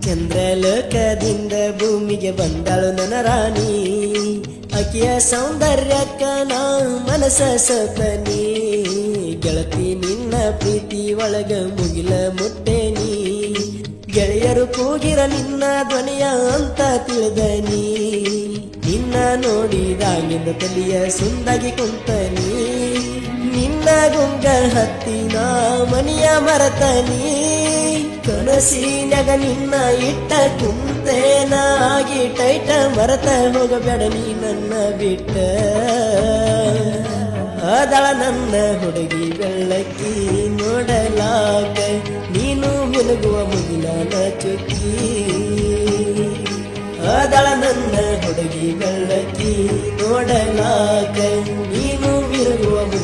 ಚಂದ್ರಲೋಕದಿಂದ ಭೂಮಿಗೆ ಬಂದಳು ನನ್ನ ರಾಣಿ. ಆಕೆಯ ಸೌಂದರ್ಯಕ್ಕ ನಾ ಮನಸ ಸತನಿ. ಗೆಳತಿ ನಿನ್ನ ಪ್ರೀತಿ ಒಳಗ ಮುಗಿಲ ಮುಟ್ಟೇನಿ. ಗೆಳೆಯರು ಕೂಗಿರ ನಿನ್ನ ಧ್ವನಿಯ ಅಂತ ತಿಳಿದನಿ. ನಿನ್ನ ನೋಡಿದಾಗಿಂದ ತಲಿಯ ಸುಂದಾಗಿ ಕುಂತನಿ. ನಿನ್ನ ಗುಂಗ ಹತ್ತಿನ ಮನಿಯ ಮರತನಿ. ಕನಸಿನಾಗ ನಿನ್ನ ಇಟ್ಟ ಕುಂತೇನಾಗಿ ಟೈಟ ಮರತ ಹೋಗಬೇಡ ನೀ ನನ್ನ ಬಿಟ್ಟ. ಅದಳ ನನ್ನ ಹುಡುಗಿ ಬೆಳ್ಳಕ್ಕಿ ನೋಡಲಾಗ ನೀನು ಮಿನುಗುವ ಮುಗಿಲಾನ ಚುಕ್ಕಿ. ಅದಳ ನನ್ನ ಹುಡುಗಿ ಬೆಳ್ಳಕ್ಕಿ ನೋಡಲಾಗ ನೀನು ಮಿನುಗುವ